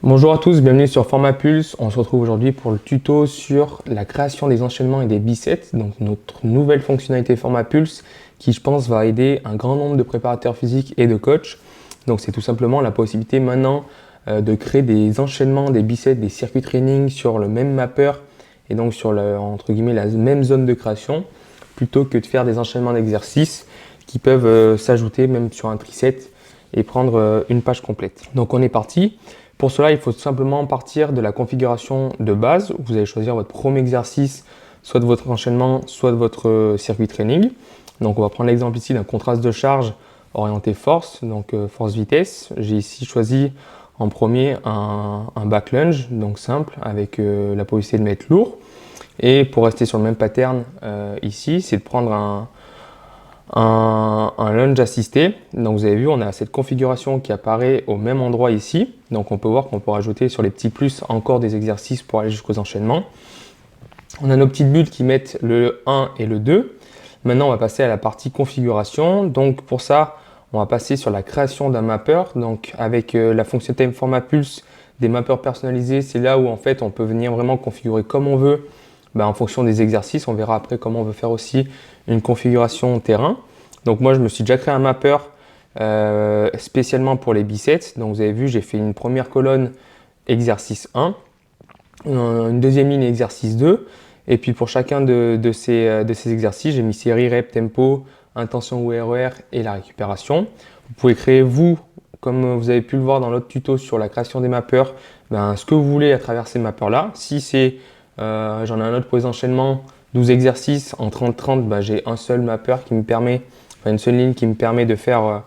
Bonjour à tous, bienvenue sur Format Pulse. On se retrouve aujourd'hui pour le tuto sur la création des enchaînements et des bisets, donc notre nouvelle fonctionnalité Format Pulse qui je pense va aider un grand nombre de préparateurs physiques et de coachs. Donc c'est tout simplement la possibilité maintenant de créer des enchaînements, des bisets, des circuits training sur le même mapper et donc sur entre guillemets la même zone de création plutôt que de faire des enchaînements d'exercices qui peuvent s'ajouter même sur un triset et prendre une page complète. Donc on est parti. Pour cela, il faut tout simplement partir de la configuration de base. Vous allez choisir votre premier exercice, soit de votre enchaînement, soit de votre circuit training. Donc on va prendre l'exemple ici d'un contraste de charge orienté force, donc force-vitesse. J'ai ici choisi en premier un back lunge, donc simple, avec la possibilité de mettre lourd. Et pour rester sur le même pattern ici, c'est de prendre un lunge assisté. Donc vous avez vu, on a cette configuration qui apparaît au même endroit ici. Donc on peut voir qu'on peut rajouter sur les petits plus encore des exercices pour aller jusqu'aux enchaînements. On a nos petites bulles qui mettent le 1 et le 2. Maintenant on va passer à la partie configuration. Donc pour ça, on va passer sur la création d'un mapper. Donc avec la fonctionnalité Format Pulse, des mappers personnalisés, c'est là où en fait on peut venir vraiment configurer comme on veut. En fonction des exercices, on verra après comment on veut faire aussi une configuration terrain. Donc moi je me suis déjà créé un mapper spécialement pour les bisets. Donc vous avez vu, j'ai fait une première colonne exercice 1, une deuxième ligne exercice 2, et puis pour chacun de ces exercices, j'ai mis série, rep, tempo, intention ou RER et la récupération. Vous pouvez créer vous, comme vous avez pu le voir dans l'autre tuto sur la création des mappers, ce que vous voulez à travers ces mappers là. Si c'est j'en ai un autre pour les enchaînements, 12 exercices en 30-30, j'ai un seul mapper qui me permet, une seule ligne qui me permet de faire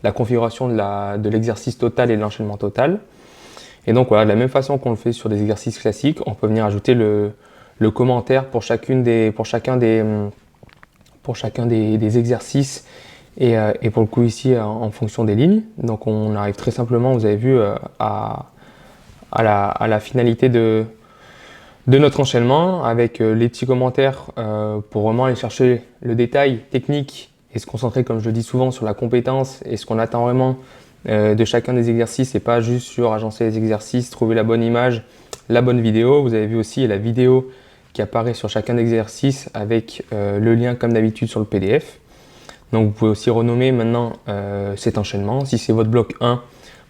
la configuration de l'exercice total et de l'enchaînement total. Et donc voilà, de la même façon qu'on le fait sur des exercices classiques, on peut venir ajouter le commentaire pour chacun des exercices et pour le coup ici en fonction des lignes. Donc on arrive très simplement, vous avez vu, à la finalité de notre enchaînement avec les petits commentaires pour vraiment aller chercher le détail technique et se concentrer, comme je le dis souvent, sur la compétence et ce qu'on attend vraiment de chacun des exercices et pas juste sur agencer les exercices, trouver la bonne image, la bonne vidéo. Vous avez vu aussi la vidéo qui apparaît sur chacun des exercices avec le lien comme d'habitude sur le PDF. Donc vous pouvez aussi renommer maintenant cet enchaînement. Si c'est votre bloc 1,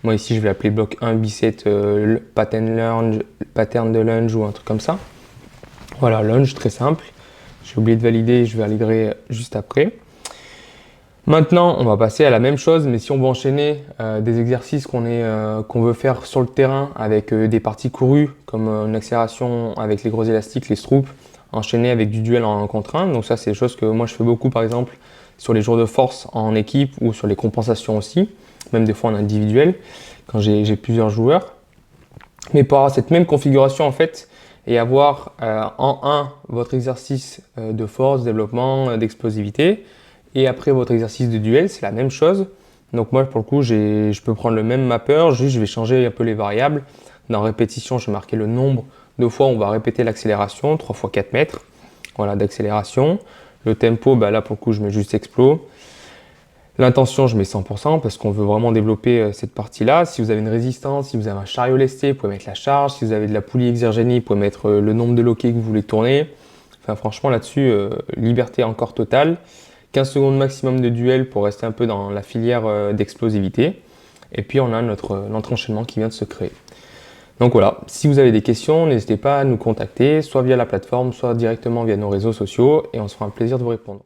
moi ici je vais l'appeler bloc 1 biset pattern de lunge ou un truc comme ça. Voilà, lunge très simple. J'ai oublié de valider, je validerai juste après. Maintenant, on va passer à la même chose, mais si on veut enchaîner des exercices qu'on veut faire sur le terrain avec des parties courues, comme une accélération avec les gros élastiques, les stroops, enchaîner avec du duel en 1 contre 1. Donc ça, c'est des choses que moi je fais beaucoup, par exemple, sur les jours de force en équipe ou sur les compensations aussi, même des fois en individuel, quand j'ai plusieurs joueurs. Mais pour avoir cette même configuration en fait, et avoir en 1 votre exercice de force, développement, d'explosivité, et après votre exercice de duel, c'est la même chose. Donc moi pour le coup, je peux prendre le même mapper, juste je vais changer un peu les variables. Dans répétition, je vais marquer le nombre de fois où on va répéter l'accélération, 3 fois 4 mètres, voilà, d'accélération. Le tempo, là pour le coup, je mets juste explo. L'intention, je mets 100% parce qu'on veut vraiment développer cette partie-là. Si vous avez une résistance, si vous avez un chariot lesté, vous pouvez mettre la charge. Si vous avez de la poulie exergénie, vous pouvez mettre le nombre de loquets que vous voulez tourner. Enfin, franchement, là-dessus, liberté encore totale. 15 secondes maximum de duel pour rester un peu dans la filière d'explosivité. Et puis, on a notre enchaînement qui vient de se créer. Donc voilà, si vous avez des questions, n'hésitez pas à nous contacter, soit via la plateforme, soit directement via nos réseaux sociaux, et on se fera un plaisir de vous répondre.